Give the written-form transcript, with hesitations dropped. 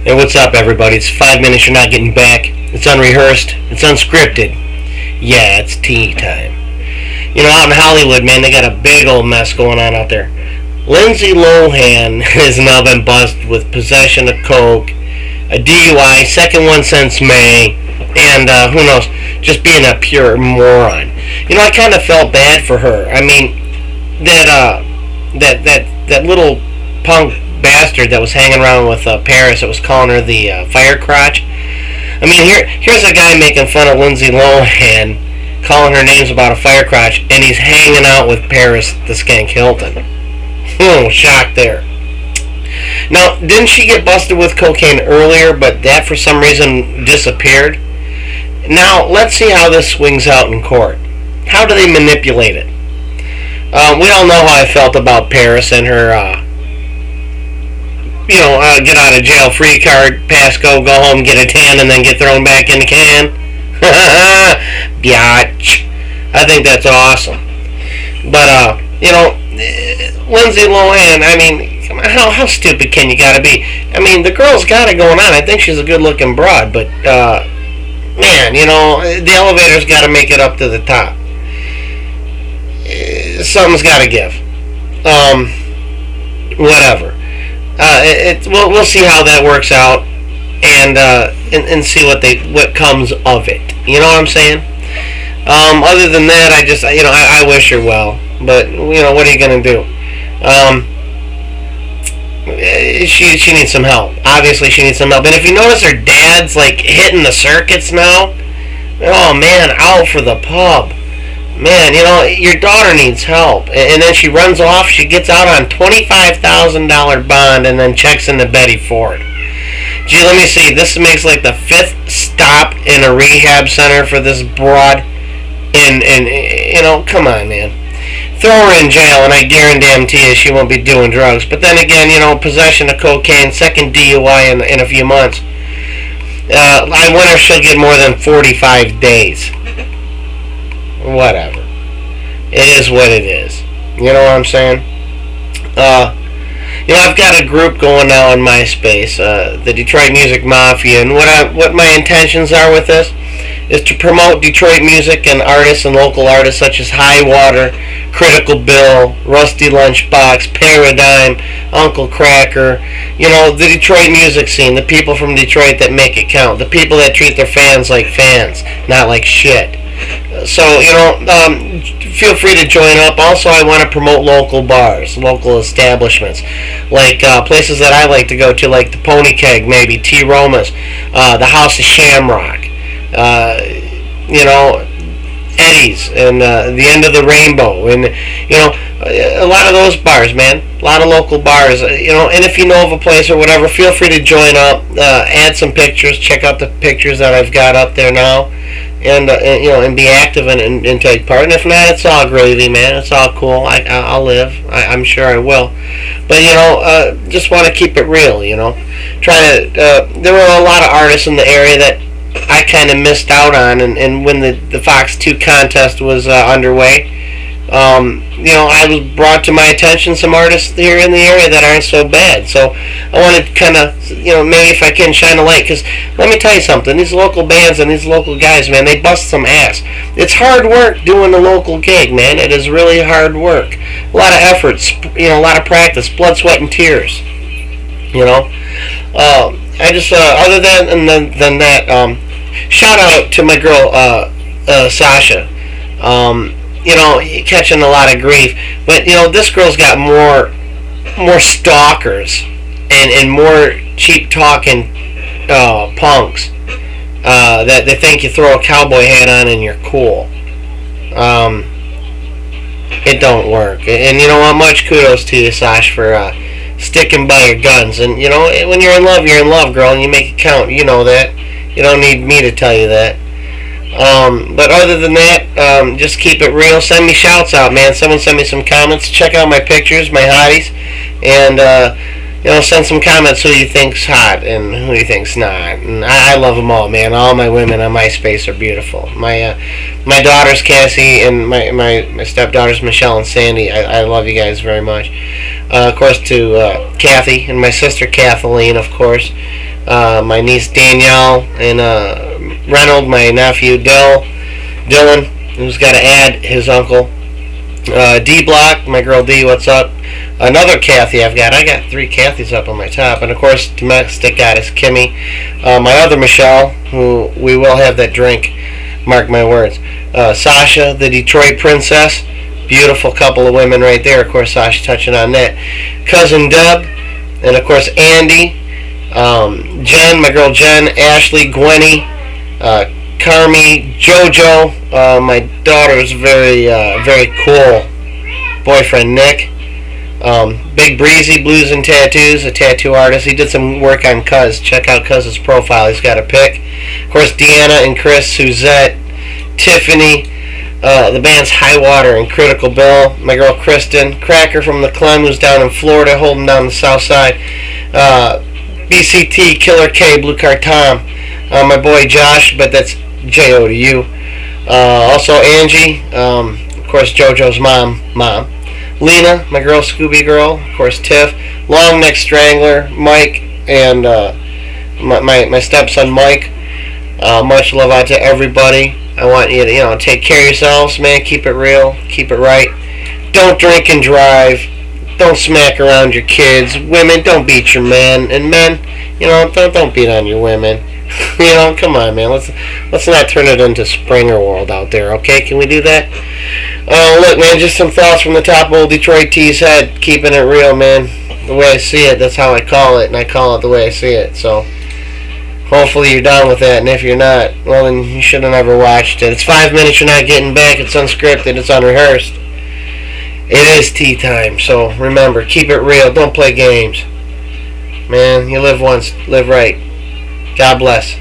Hey, what's up, everybody? It's 5 minutes you're not getting back. It's unrehearsed. It's unscripted. Yeah, it's tea time. You know, out in Hollywood, man, they got a big old mess going on out there. Lindsay Lohan has now been busted with possession of coke, a DUI, second one since May, and who knows, just being a pure moron. You know, I kind of felt bad for her. I mean, that little punk bastard that was hanging around with Paris that was calling her the fire crotch. I mean, here's a guy making fun of Lindsay Lohan, calling her names about a fire crotch, and he's hanging out with Paris the Skank Hilton. Shock there. Now, didn't she get busted with cocaine earlier, but that for some reason disappeared? Now, let's see how this swings out in court. How do they manipulate it? We all know how I felt about Paris and her, get out of jail free card, pass go home, get a tan, and then get thrown back in the can. Biatch. I think that's awesome. But, Lindsay Lohan, I mean, how stupid can you gotta be? I mean, the girl's got it going on. I think she's a good-looking broad, but, man, the elevator's gotta make it up to the top. Something's gotta give. Whatever. We'll see how that works out, and see what comes of it. You know what I'm saying? Other than that, I wish her well, but what are you gonna do? She needs some help. Obviously, she needs some help. And if you notice, her dad's like hitting the circuits now. Oh man, out for the pub. Man, your daughter needs help. And then she runs off. She gets out on $25,000 bond and then checks into Betty Ford. Gee, let me see. This makes like the 5th stop in a rehab center for this broad. And come on, man. Throw her in jail, and I guarantee you she won't be doing drugs. But then again, possession of cocaine, second DUI in a few months. I wonder if she'll get more than 45 days. Whatever. It is what it is. You know what I'm saying? I've got a group going now on MySpace, the Detroit Music Mafia, and what my intentions are with this is to promote Detroit music and artists and local artists such as High Water, Critical Bill, Rusty Lunchbox, Paradigm, Uncle Cracker, the Detroit music scene, the people from Detroit that make it count, the people that treat their fans like fans, not like shit. So, feel free to join up. Also, I want to promote local bars, local establishments, like places that I like to go to, like the Pony Keg, maybe, T. Roma's, the House of Shamrock, Eddie's, and the End of the Rainbow, and, a lot of those bars, man, a lot of local bars, and if you know of a place or whatever, feel free to join up, add some pictures, check out the pictures that I've got up there now, and be active and take part. And if not, it's all gravy, man. It's all cool. I'll live. I'm sure I will. But just want to keep it real. There were a lot of artists in the area that I kind of missed out on, and when the Fox 2 contest was underway, I was brought to my attention some artists here in the area that aren't so bad. So I wanted to kind of, maybe if I can shine a light, because let me tell you something, these local bands and these local guys, man, they bust some ass. It's hard work doing a local gig, man. It is really hard work. A lot of effort, a lot of practice, blood, sweat, and tears. I just, other than that, shout out to my girl, Sasha. Catching a lot of grief, but this girl's got more stalkers and more cheap talking punks that they think you throw a cowboy hat on and you're cool. It don't work, and much kudos to you, Sash, for sticking by your guns. And when you're in love, girl, and you make it count. You know that. You don't need me to tell you that. But other than that, just keep it real. Send me shouts out, man. Someone send me some comments. Check out my pictures, my hotties. And, send some comments who you think's hot and who you think's not. And I love them all, man. All my women on MySpace are beautiful. My daughters, Cassie, and my stepdaughters, Michelle and Sandy. I love you guys very much. Of course, to Kathy and my sister Kathleen, of course. My niece Danielle and Reynold, my nephew Dylan, who's got to add his uncle. D Block, my girl D, what's up? Another Kathy I got 3 Kathys up on my top. And of course, domestic goddess Kimmy. My other Michelle, who we will have that drink, mark my words. Sasha, the Detroit princess. Beautiful couple of women right there. Of course, Sasha touching on that. Cousin Deb, and of course Andy. Jen, my girl Jen, Ashley, Gwenny, Carmi, JoJo, my daughter's very cool boyfriend Nick, Big Breezy Blues and Tattoos, a tattoo artist. He did some work on Cuz. Check out Cuz's profile. He's got a pic. Of course, Deanna and Chris, Suzette, Tiffany, the band's High Water and Critical Bill. My girl Kristen, Cracker from the Clem, who's down in Florida, holding down the south side. BCT, Killer K, Blue Car Tom, my boy Josh, but that's J-O to you. Also Angie, of course JoJo's mom. Lena, my girl Scooby Girl, of course Tiff, Long Neck Strangler, Mike, and my stepson Mike. Much love out to everybody. I want you to, take care of yourselves, man. Keep it real, keep it right. Don't drink and drive. Don't smack around your kids. Women, don't beat your men. And men, don't beat on your women. Come on, man. Let's not turn it into Springer World out there, okay? Can we do that? Look, man, just some thoughts from the top of old Detroit T's head. Keeping it real, man. The way I see it, that's how I call it, and I call it the way I see it. So, hopefully you're down with that, and if you're not, well, then you should have never watched it. It's 5 minutes you're not getting back. It's unscripted. It's unrehearsed. It is tea time, so remember, keep it real. Don't play games. Man, you live once, live right. God bless.